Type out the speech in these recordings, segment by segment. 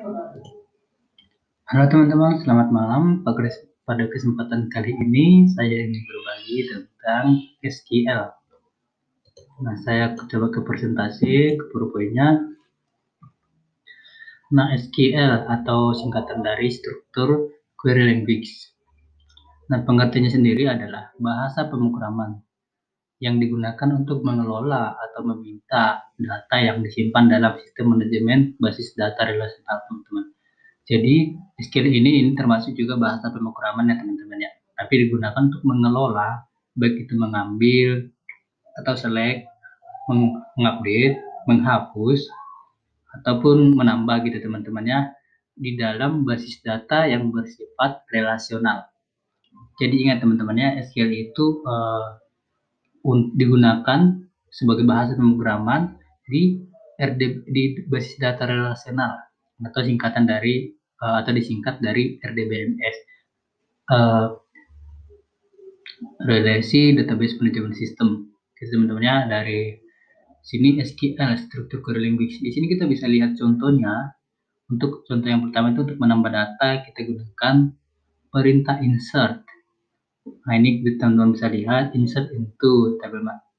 Halo teman-teman, selamat malam. Pada kesempatan kali ini saya ingin berbagi tentang SQL. Nah, saya coba ke presentasi, ke PowerPoint-nya. Nah, SQL atau singkatan dari struktur query language. Nah, pengertiannya sendiri adalah bahasa pemrograman yang digunakan untuk mengelola atau meminta data yang disimpan dalam sistem manajemen basis data relasional, teman-teman. Jadi skill ini termasuk juga bahasa pemrograman ya teman-teman ya. Tapi digunakan untuk mengelola, baik itu mengambil atau select, mengupdate, menghapus, ataupun menambah gitu teman-teman ya, di dalam basis data yang bersifat relasional. Jadi ingat teman-teman ya, SQL itu digunakan sebagai bahasa pemrograman di basis data relasional atau singkatan dari atau disingkat dari RDBMS, Relasi Database Management System. Teman-temannya dari sini SQL, struktur query language. Di sini kita bisa lihat contohnya. Untuk contoh yang pertama itu untuk menambah data kita gunakan perintah insert. Nah, ini teman-teman bisa lihat insert into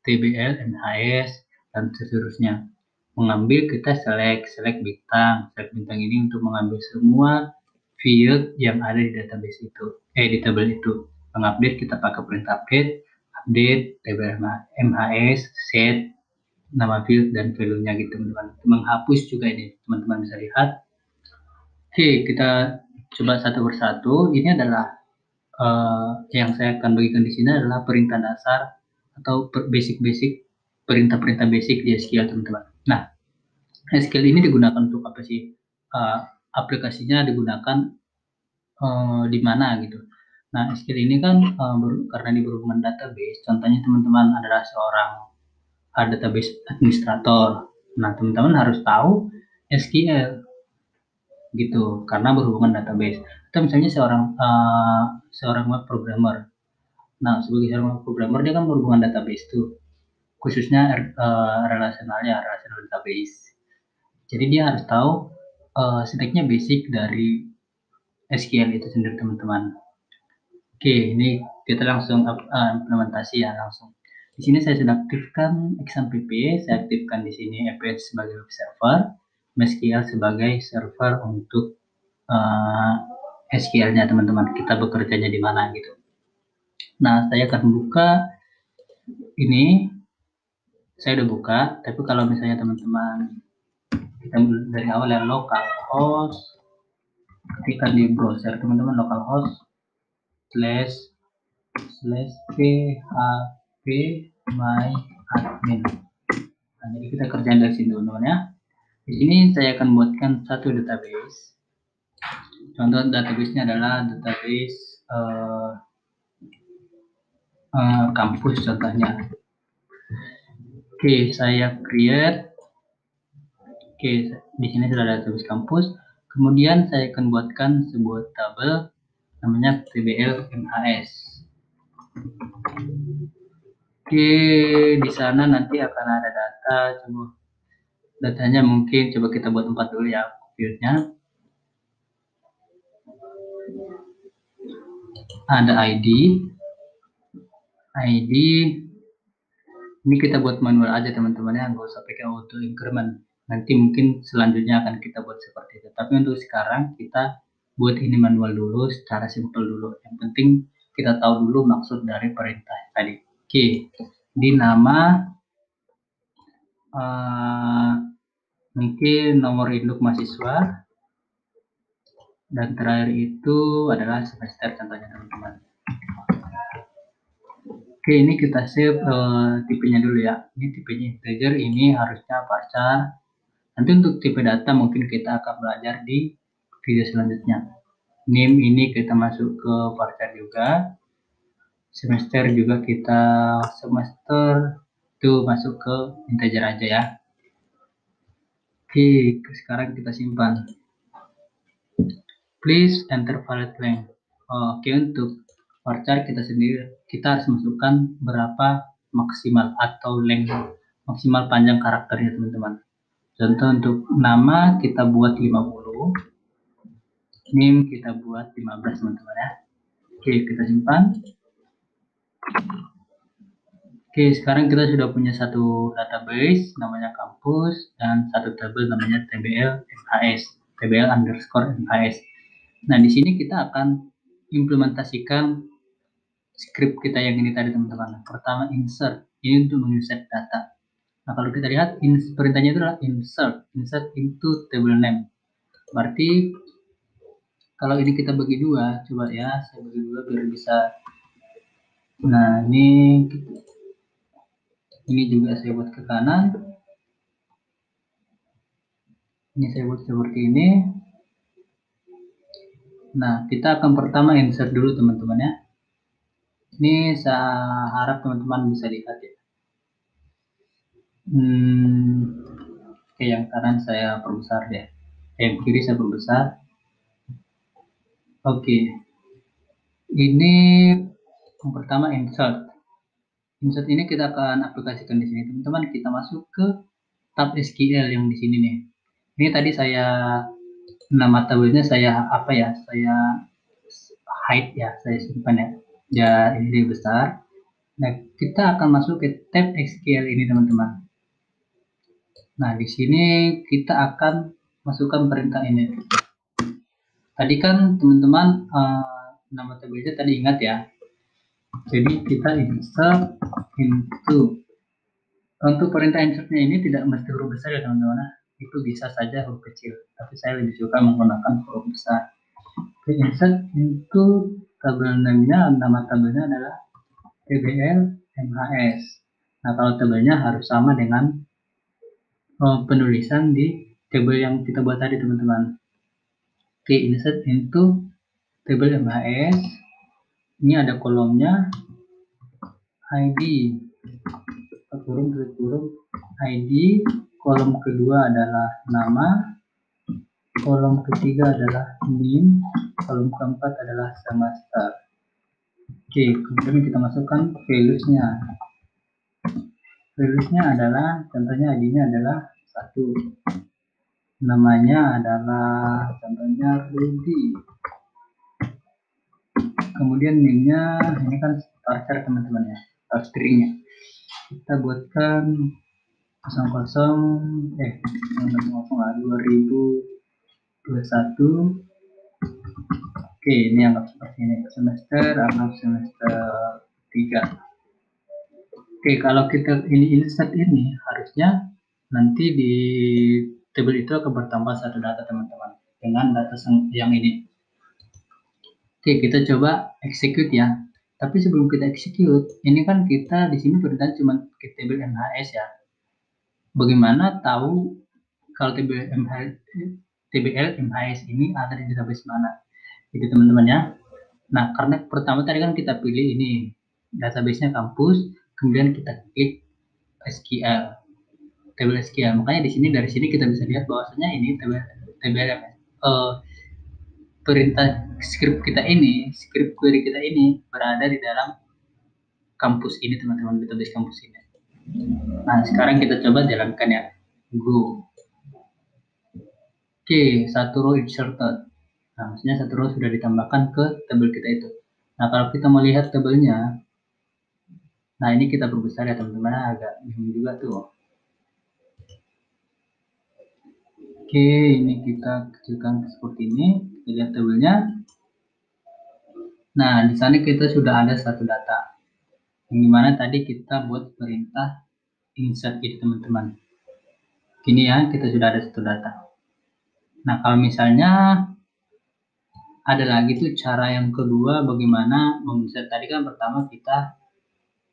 TBL, NHS, dan seterusnya. Mengambil kita select bintang. Select bintang ini untuk mengambil semua field yang ada di database itu, di tabel itu. Mengupdate kita pakai perintah update, TBL MHS, set nama field dan value-nya gitu teman-teman. Menghapus juga ini teman-teman bisa lihat. Oke, kita coba satu persatu. Ini adalah yang saya akan bagikan di sini adalah perintah dasar atau basic perintah-perintah basic di SQL teman-teman. Nah, SQL ini digunakan untuk apa sih? Aplikasinya digunakan di mana gitu. Nah, SQL ini kan karena ini berhubungan database. Contohnya teman-teman adalah seorang database administrator. Nah, teman-teman harus tahu SQL gitu karena berhubungan database. Atau misalnya seorang web programmer. Nah, sebagai seorang web programmer dia kan berhubungan database tuh, khususnya relational database. Jadi dia harus tahu sedikitnya basic dari SQL itu sendiri teman-teman. Oke, ini kita langsung implementasi ya langsung. Di sini saya sudah aktifkan XAMPP, saya aktifkan di sini EPS sebagai web server, MySQL sebagai server untuk SQL-nya teman-teman. Kita bekerjanya di mana gitu. Nah, saya akan buka ini. Saya udah buka, tapi kalau misalnya teman-teman kita dari awal ya localhost, ketikkan di browser teman-teman localhost /php my admin. Nah, jadi kita kerjain dari sini teman-teman ya. Di sini saya akan buatkan satu database. Contoh database-nya adalah database kampus contohnya. Oke, saya create. Oke, di sini sudah ada database kampus. Kemudian saya akan buatkan sebuah tabel namanya TBL MHS. Oke, di sana nanti akan ada data. Coba datanya mungkin coba kita buat 4 dulu ya fieldnya. Ada ID. Ini kita buat manual aja teman-teman ya, nggak usah pakai auto increment. Nanti mungkin selanjutnya akan kita buat seperti itu. Tapi untuk sekarang kita buat ini manual dulu, secara simple dulu. Yang penting kita tahu dulu maksud dari perintah tadi. Oke, di nama mungkin nomor induk mahasiswa, dan terakhir itu adalah semester contohnya teman-teman. Oke, ini kita save tipenya dulu ya. Ini tipenya integer, ini harusnya varchar. Nanti untuk tipe data mungkin kita akan belajar di video selanjutnya. Name ini kita masuk ke varchar juga. Semester juga kita semester itu masuk ke integer aja ya. Oke, sekarang kita simpan. Please enter valid length. Oke, untuk varchar kita harus masukkan berapa maksimal atau length maksimal panjang karakternya teman-teman. Contoh untuk nama kita buat 50, Ini kita buat 15 teman-teman ya. Oke, kita simpan. Oke, sekarang kita sudah punya satu database namanya kampus dan satu tabel namanya TBL MHS, TBL underscore MHS. Nah, di sini kita akan implementasikan script kita yang ini tadi teman-teman. Pertama insert, ini untuk menginsert data. Nah, kalau kita lihat perintahnya itu adalah insert into table name. Berarti kalau ini kita bagi dua, coba ya, saya bagi dua biar bisa. Nah, ini juga saya buat ke kanan. Ini saya buat seperti ini. Nah, kita akan pertama insert dulu teman-teman ya. Ini saya harap teman-teman bisa lihat ya. Oke, yang kanan saya perbesar ya. Yang kiri saya perbesar. Oke. Ini yang pertama insert. Insert ini kita akan aplikasikan di sini teman-teman. Kita masuk ke tab SQL yang di sini nih. Ini tadi saya nama tabelnya saya saya hide ya, saya simpan ya. Ya ini besar. Nah, kita akan masuk ke tab SQL ini teman-teman. Nah, di sini kita akan masukkan perintah ini. Tadi kan teman-teman nama tabelnya tadi ingat ya. Jadi kita insert into. Untuk perintah insertnya ini tidak mesti huruf besar ya teman-teman. Itu bisa saja huruf kecil. Tapi saya lebih suka menggunakan huruf besar. Insert into tabel name-nya, nama tabelnya adalah TBL MHS. Nah, kalau tabelnya harus sama dengan penulisan di tabel yang kita buat tadi teman-teman. Oke, insert into tabel MHS. Ini ada kolomnya ID, kurung ID. Kolom kedua adalah nama, kolom ketiga adalah NIM, kolom keempat adalah semester. Oke, kemudian kita masukkan values-nya. Values-nya adalah, contohnya ID-nya adalah 1. Namanya adalah, contohnya Rudy. Kemudian NIM-nya, ini kan parser teman-teman ya, atau string-nya. Kita buatkan 2021. Oke, ini anggap seperti ini. Semester, anggap semester 3. Oke, kalau kita ini insert ini, harusnya nanti di tabel itu akan bertambah satu data teman-teman dengan data yang ini. Oke, kita coba execute ya. Tapi sebelum kita execute, ini kan kita di sini perintahnya cuma ke tabel MHS ya. Bagaimana tahu kalau TBL MHS ini ada di database mana? Jadi teman-teman ya. Nah, karena pertama tadi kan kita pilih ini database-nya kampus, kemudian kita klik SQL, tabel SQL. Makanya di sini dari sini kita bisa lihat bahwasanya ini TBL perintah script query kita ini berada di dalam kampus ini teman-teman, database kampus ini. Nah, sekarang kita coba jalankan ya. Go. Oke, satu row inserted. Nah, maksudnya satu row sudah ditambahkan ke tabel kita itu. Nah, kalau kita melihat tabelnya, nah ini kita perbesar ya teman-teman, agak bingung juga tuh. Oke, ini kita kecilkan seperti ini. Kita lihat tabelnya. Nah, di sana kita sudah ada satu data. Yang dimana tadi kita buat perintah insert itu teman-teman. Gini ya, kita sudah ada satu data. Nah, kalau misalnya ada lagi tuh cara yang kedua bagaimana menginsert. Tadi kan pertama kita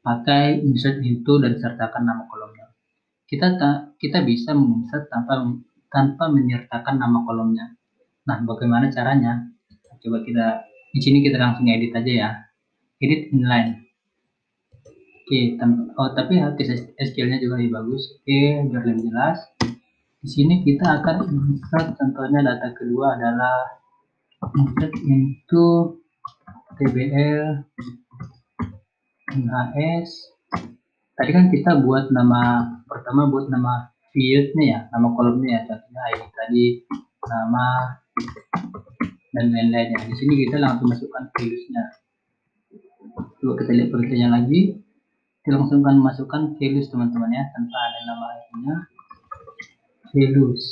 pakai insert into dan sertakan nama kolomnya. Kita bisa menginsert tanpa menyertakan nama kolomnya. Nah, bagaimana caranya? Coba kita di sini kita langsung edit aja ya. Edit inline. Oke, tapi SQL-nya juga lebih bagus. Oke, biar lebih jelas. Di sini kita akan insert, contohnya data kedua adalah insert into TBL MHS. Tadi kan kita buat nama pertama, buat nama fieldnya ya, nama kolomnya ya, contohnya ID tadi nama, dan lain-lainnya. Di sini kita langsung masukkan values-nya. Coba kita lihat pengertiannya lagi. Kita langsung akan masukkan values teman-teman ya, tanpa ada nama ID-nya. Values.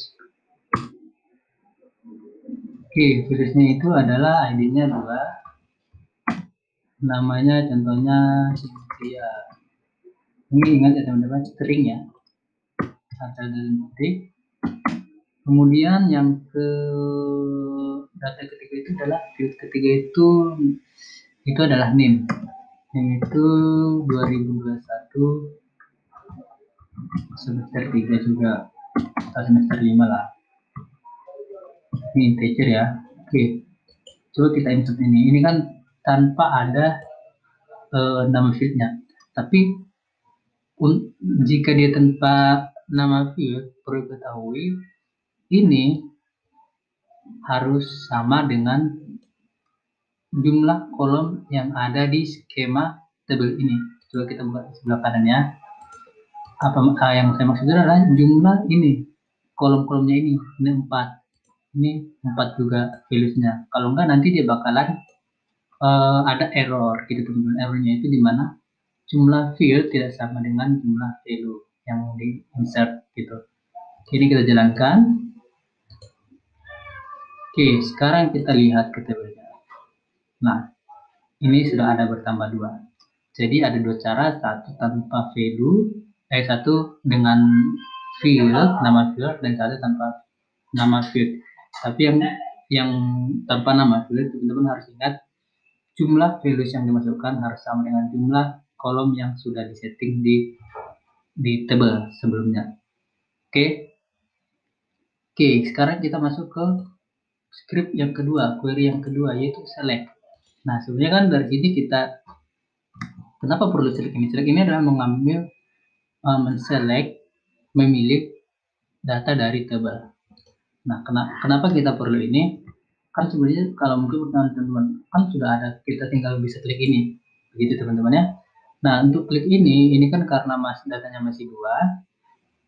Oke, values-nya itu adalah ID-nya 2. Namanya contohnya Cynthia. Ini ingat ya teman-teman, string ya. Asal dalam string. Kemudian yang ke data ketiga itu adalah field ketiga itu adalah name. Name itu 2021 semester 3 juga, atau semester 5 lah. Ini integer ya. Oke, coba kita insert ini. Ini kan tanpa ada nama fieldnya. Tapi jika dia tanpa nama field, perlu ketahui ini harus sama dengan jumlah kolom yang ada di skema tabel ini. Coba kita buka sebelah kanannya. Apa yang saya maksudkan adalah jumlah ini, kolom-kolomnya ini 4. Ini 4 juga values-nya. Kalau enggak nanti dia bakalan ada error gitu teman-teman. Errornya itu di mana jumlah field tidak sama dengan jumlah value yang di insert gitu. Ini kita jalankan. Oke, sekarang kita lihat ke tabelnya. Nah, ini sudah ada bertambah 2. Jadi ada 2 cara, satu tanpa value, satu dengan field, nama field, dan satu tanpa nama field. Tapi yang tanpa nama field, teman-teman harus ingat jumlah values yang dimasukkan harus sama dengan jumlah kolom yang sudah disetting di table sebelumnya. Oke. Oke, sekarang kita masuk ke script yang kedua, query yang kedua, yaitu select. Nah, sebenarnya kan dari sini kita, kenapa perlu select ini? Select ini adalah mengambil, menselect, memilih data dari table. Nah, kenapa kita perlu ini? Kan sebenarnya kalau mungkin teman-teman kan sudah ada, kita tinggal bisa klik ini, begitu teman-teman ya. Nah, untuk klik ini kan karena datanya masih 2,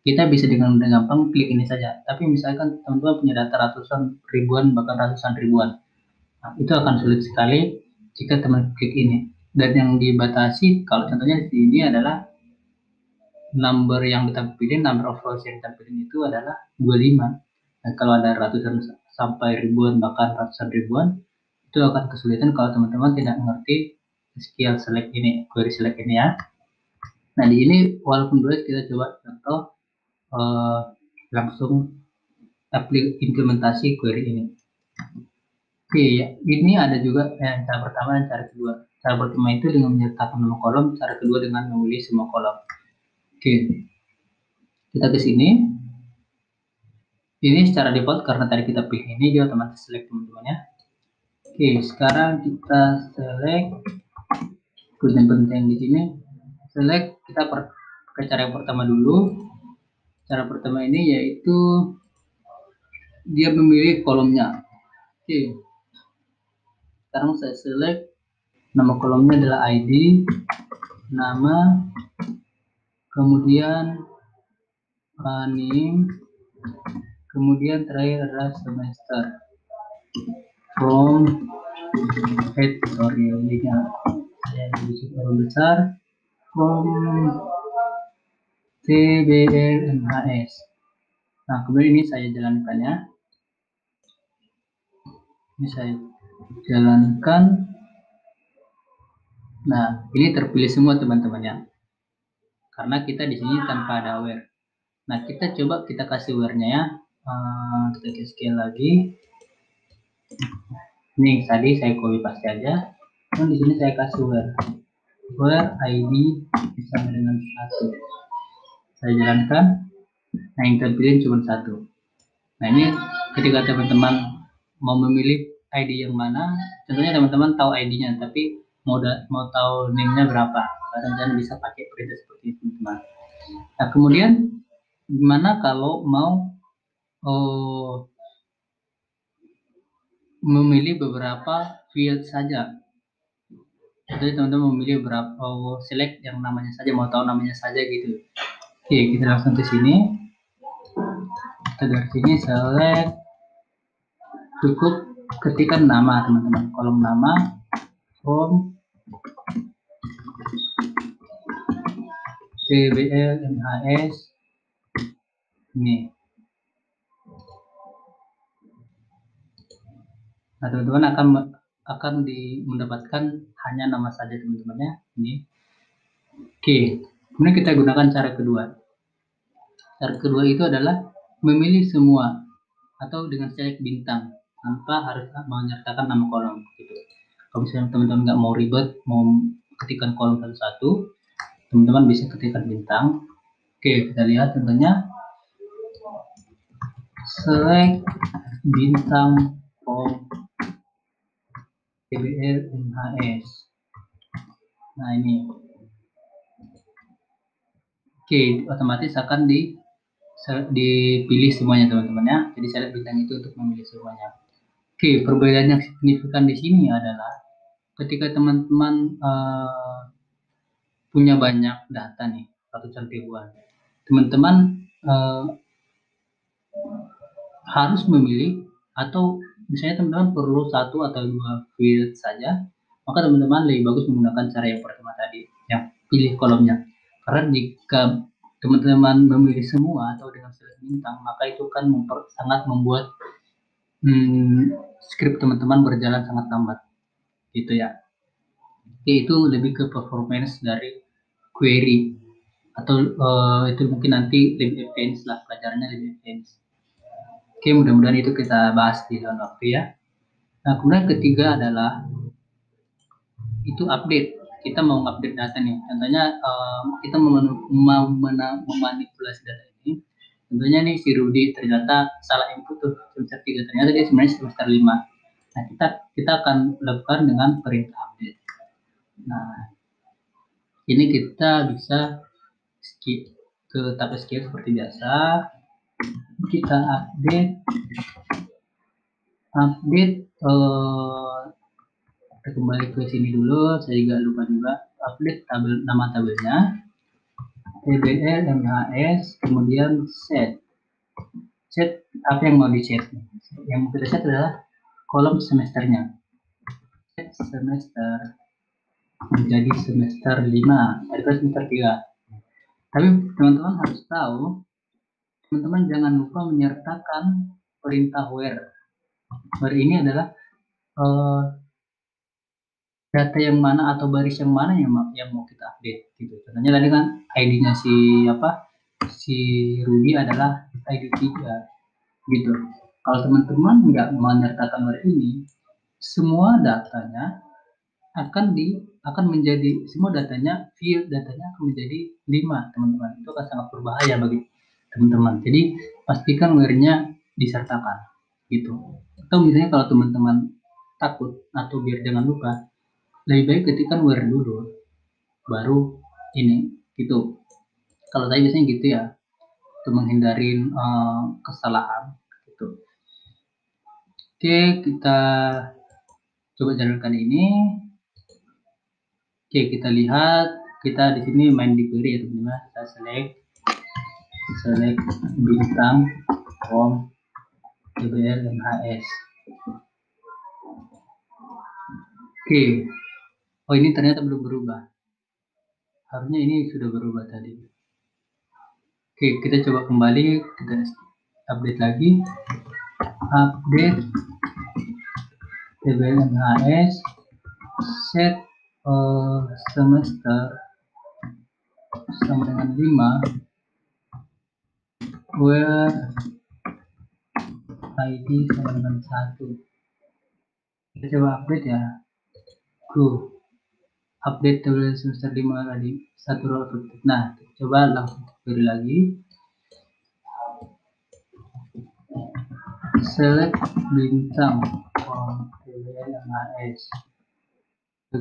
kita bisa dengan gampang klik ini saja. Tapi misalkan teman-teman punya data ratusan ribuan, bahkan ratusan ribuan, nah, itu akan sulit sekali jika teman klik ini. Dan yang dibatasi, kalau contohnya di sini adalah number yang ditampilin, number of rows yang ditampilin itu adalah 25. Nah, kalau ada ratusan sampai ribuan, bahkan ratusan ribuan, itu akan kesulitan kalau teman-teman tidak mengerti skill select ini, query select ini ya. Nah, di ini walaupun dulu kita coba contoh langsung implementasi query ini. Oke, ya, ini ada juga cara pertama dan cara kedua. Cara pertama itu dengan menyertakan nama kolom, cara kedua dengan memilih semua kolom. Oke, kita ke sini. Ini secara default karena tadi kita pilih ini, dia otomatis select teman-teman ya. Oke, sekarang kita select. Yang penting di sini select, kita pakai cara yang pertama dulu. Cara pertama ini yaitu dia memilih kolomnya. Oke, sekarang saya select, nama kolomnya adalah ID, nama, kemudian name, kemudian terakhir adalah semester. From ini saya besar, from TBLMHS. Nah, kemudian ini saya jalankan ya. Ini saya jalankan. Nah, ini terpilih semua teman-teman ya. Karena kita di sini tanpa ada where. Nah, kita coba kita kasih where-nya ya. Kita scale lagi. Ini tadi saya copy paste aja. Dan di sini saya kasih where ID sama dengan 1. Saya jalankan. Nah, yang terpilih cuma 1. Nah, ini ketika teman-teman mau memilih ID yang mana, tentunya teman-teman tahu ID-nya, tapi mau tahu name-nya berapa, kadang-kadang bisa pakai perintah seperti itu teman-teman. Nah, kemudian gimana kalau mau memilih beberapa field saja? Jadi teman-teman memilih beberapa select yang namanya saja, mau tahu namanya saja gitu. Oke, kita langsung ke sini. Kita dari sini select cukup ketikkan nama teman-teman, kolom nama from TBL MHS ini. Nah, teman-teman akan mendapatkan hanya nama saja teman-temannya ini. Oke, kemudian kita gunakan cara kedua. Cara kedua itu adalah memilih semua atau dengan select bintang tanpa harus menyertakan nama kolom gitu. Kalau misalnya teman-teman nggak mau ribet, mau ketikkan kolom satu-satu, teman-teman bisa ketikkan bintang. Oke, kita lihat contohnya select bintang from TBL MHS. Nah ini, oke, otomatis akan dipilih semuanya teman-teman ya. Jadi select bintang itu untuk memilih semuanya. Oke, perbedaan yang signifikan di sini adalah ketika teman-teman punya banyak data nih, ratusan ribuan, teman-teman harus memilih, atau misalnya teman-teman perlu satu atau dua field saja, maka teman-teman lebih bagus menggunakan cara yang pertama tadi, yang pilih kolomnya. Karena jika teman-teman memilih semua atau dengan select bintang, maka itu kan sangat membuat script teman-teman berjalan sangat lambat gitu ya. Oke, itu lebih ke performance dari query, atau itu mungkin nanti lebih advance lah, pelajarannya lebih advance. Oke, mudah-mudahan itu kita bahas di dalam waktu ya. Nah, kemudian ketiga adalah itu update. Kita mau update data nih. Contohnya kita mau memanipulasi data ini. Contohnya nih si Rudy ternyata salah input tuh semester 3, ternyata dia sebenarnya semester 5. Nah, kita akan lakukan dengan perintah update. Nah, ini kita bisa skip ke tab SQL seperti biasa. Kita update kita kembali ke sini dulu, saya juga lupa juga update nama tabelnya TBL MHS, kemudian set apa yang mau di set. Yang mau kita set adalah kolom semesternya, set semester menjadi semester 5 daripada semester 3. Tapi teman-teman harus tahu, teman-teman jangan lupa menyertakan perintah where ini adalah data yang mana atau baris yang mana yang mau kita update gitu. Contohnya tadi kan ID-nya si Ruby adalah ID 3 gitu. Kalau teman-teman nggak menyertakan where ini, semua datanya akan menjadi, semua datanya, field datanya akan menjadi 5 teman-teman. Itu akan sangat berbahaya bagi teman-teman. Jadi pastikan where-nya disertakan gitu. Atau misalnya kalau teman-teman takut atau biar jangan lupa, lebih baik ketikkan where dulu baru ini gitu. Kalau saya biasanya gitu ya, untuk menghindarin kesalahan gitu. Oke, kita coba jalankan ini. Oke, kita lihat, kita di sini main di query ya teman-teman. Kita select bintang from TBL MHS. Oke, oh ini ternyata belum berubah. Harusnya ini sudah berubah tadi. Oke, kita coba kembali, kita update lagi. Update TBL MHS, set semester sama dengan 5, where ID sama dengan 1. Kita coba update ya. Go. Update TBL semester 5 tadi, 1 row effective. Nah, coba langsung query lagi. Select bintang from TBL MHS.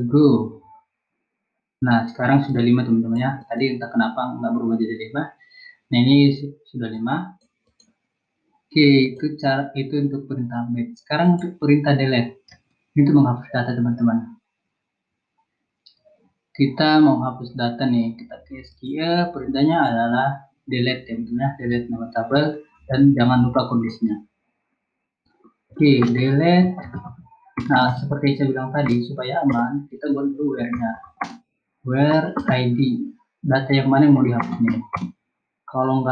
Go. Nah, sekarang sudah 5 teman-teman ya. Tadi entah kenapa nggak berubah jadi 5. Nah, ini sudah 5. Oke, itu untuk perintah update. Sekarang untuk perintah delete. Itu menghapus data teman-teman. Kita mau hapus data nih. Kita ke SQL, perintahnya adalah delete teman-teman ya. Delete nama tabel dan jangan lupa kondisinya. Oke, delete. Nah, seperti saya bilang tadi, supaya aman, kita buat dulu where-nya. Where ID, data yang mana yang mau dihapus nih. Kalau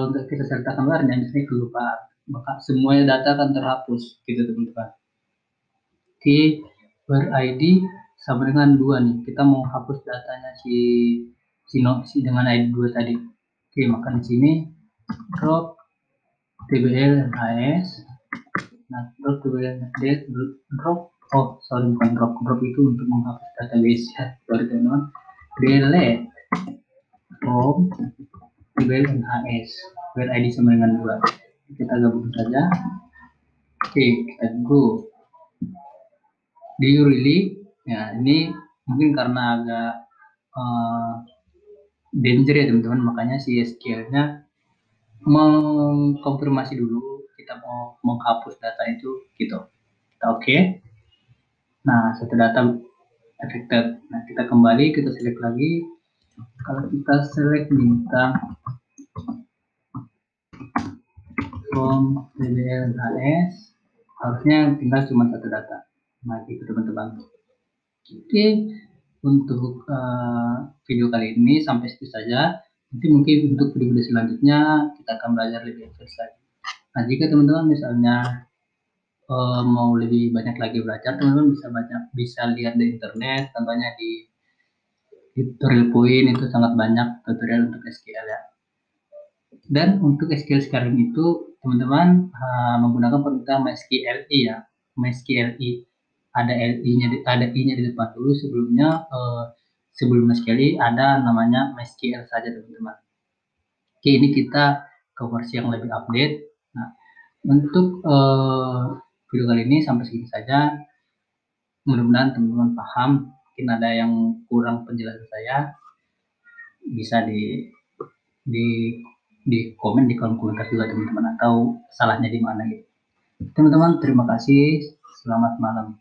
kita sertakan where-nya, misalnya kelupaan, maka semuanya data akan terhapus, gitu teman-teman. Oke, where ID sama dengan 2 nih. Kita mau hapus datanya si dengan ID 2 tadi. Oke, maka di sini drop tbl HS. Nah, drop bukan drop itu untuk menghapus database ya, sorry teman-teman. Delete from tbl HS where ID sama dengan 2. Kita gabung saja. Oke, kita go di really. Ya, ini mungkin karena agak danger ya teman-teman, makanya si SQL-nya mengkonfirmasi dulu kita mau menghapus data itu gitu. Kita oke. Nah, setelah data affected, nah kita kembali, kita select lagi. Kalau kita select bintang from tblhs, harusnya tinggal cuma satu data. Nah, gitu teman-teman. Oke, untuk video kali ini sampai situ saja. Nanti mungkin untuk video-video selanjutnya kita akan belajar lebih advance lagi. Nah, jika teman-teman misalnya mau lebih banyak lagi belajar, teman-teman bisa lihat di internet, contohnya di tutorial point itu sangat banyak tutorial untuk SQL ya. Dan untuk SQL sekarang itu teman-teman menggunakan perintah MySQLi ya, MySQLi. Ada i-nya di depan dulu, sebelum MySQLi ada namanya MySQL saja teman-teman. Oke, ini kita ke versi yang lebih update. Nah, untuk video kali ini sampai segini saja. Mudah-mudahan teman-teman paham. Mungkin ada yang kurang penjelasan saya, bisa di di komen di kolom komentar juga teman-teman, atau salahnya di mana gitu. Teman-teman, terima kasih. Selamat malam.